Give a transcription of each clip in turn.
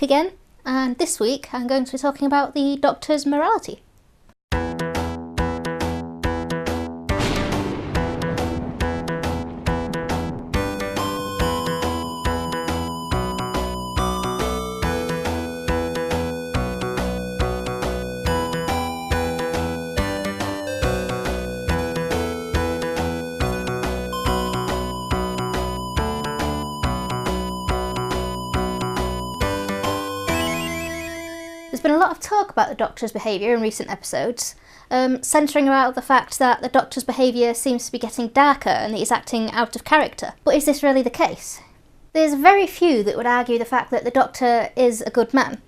back again, and this week I'm going to be talking about the Doctor's morality. There's been a lot of talk about the Doctor's behaviour in recent episodes, centering around the fact that the Doctor's behaviour seems to be getting darker and that he's acting out of character. But is this really the case? There's very few that would argue the fact that the Doctor is a good man,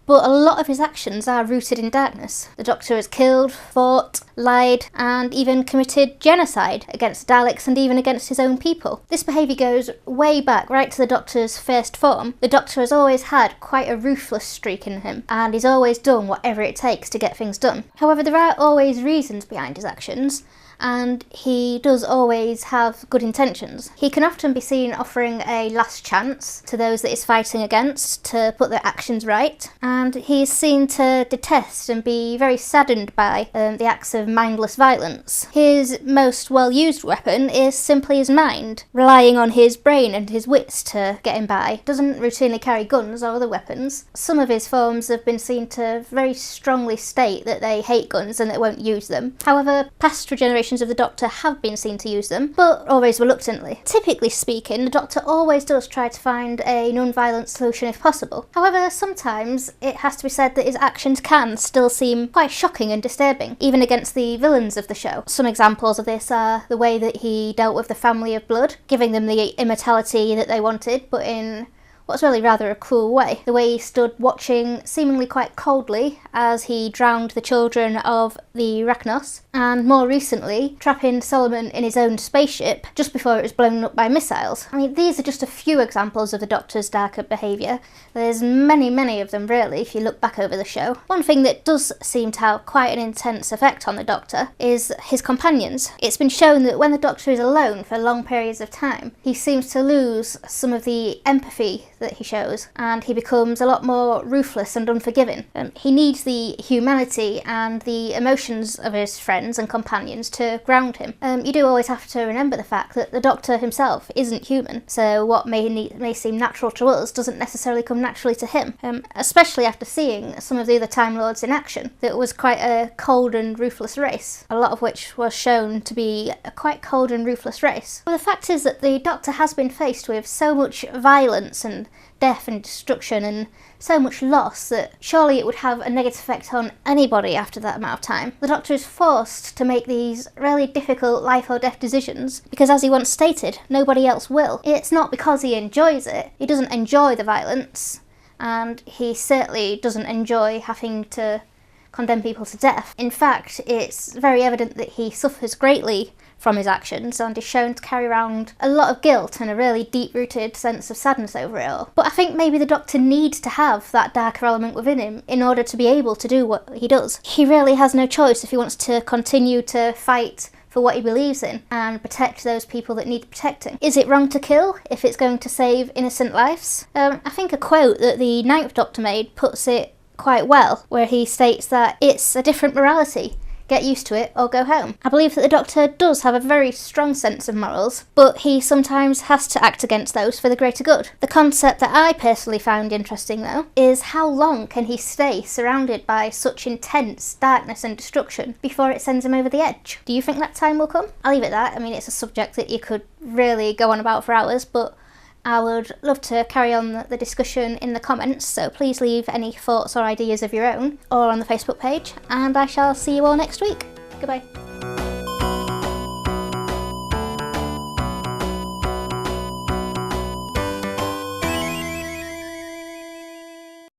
but a lot of his actions are rooted in darkness. The Doctor has killed, fought, lied, and even committed genocide against the Daleks and even against his own people. This behaviour goes way back, right to the Doctor's first form. The Doctor has always had quite a ruthless streak in him, and he's always done whatever it takes to get things done. However, there are always reasons behind his actions, and he does always have good intentions. He can often be seen offering a last chance to those that he's fighting against to put their actions right, and he's seen to detest and be very saddened by the acts of mindless violence. His most well-used weapon is simply his mind, relying on his brain and his wits to get him by. Doesn't routinely carry guns or other weapons. Some of his forms have been seen to very strongly state that they hate guns and they won't use them. However, past generations of the Doctor have been seen to use them, but always reluctantly. Typically speaking, the Doctor always does try to find a non-violent solution if possible. However, sometimes it has to be said that his actions can still seem quite shocking and disturbing, even against the villains of the show. Some examples of this are the way that he dealt with the family of Blood, giving them the immortality that they wanted, but in what's really rather a cruel way. The way he stood watching seemingly quite coldly as he drowned the children of the Rachnos, and more recently trapping Solomon in his own spaceship just before it was blown up by missiles. I mean, these are just a few examples of the Doctor's darker behaviour. There's many of them really if you look back over the show. One thing that does seem to have quite an intense effect on the Doctor is his companions. It's been shown that when the Doctor is alone for long periods of time, he seems to lose some of the empathy that he shows, and he becomes a lot more ruthless and unforgiving. He needs the humanity and the emotions of his friends and companions to ground him. You do always have to remember the fact that the Doctor himself isn't human, so what may seem natural to us doesn't necessarily come naturally to him, especially after seeing some of the other Time Lords in action. That was quite a cold and ruthless race, a lot of which was shown to be a quite cold and ruthless race. Well, the fact is that the Doctor has been faced with so much violence and death and destruction and so much loss that surely it would have a negative effect on anybody after that amount of time. The Doctor is forced to make these really difficult life or death decisions because, as he once stated, nobody else will. It's not because he enjoys it. He doesn't enjoy the violence, and he certainly doesn't enjoy having to condemn people to death. In fact, it's very evident that he suffers greatly from his actions and is shown to carry around a lot of guilt and a really deep-rooted sense of sadness over it all. But I think maybe the Doctor needs to have that darker element within him in order to be able to do what he does. He really has no choice if he wants to continue to fight for what he believes in and protect those people that need protecting. Is it wrong to kill if it's going to save innocent lives? I think a quote that the Ninth Doctor made puts it quite well, where he states that it's a different morality. Get used to it or go home. I believe that the Doctor does have a very strong sense of morals, but he sometimes has to act against those for the greater good. The concept that I personally found interesting though is how long can he stay surrounded by such intense darkness and destruction before it sends him over the edge? Do you think that time will come? I'll leave it at that. I mean, it's a subject that you could really go on about for hours, but I would love to carry on the discussion in the comments, so please leave any thoughts or ideas of your own, or on the Facebook page, and I shall see you all next week. Goodbye.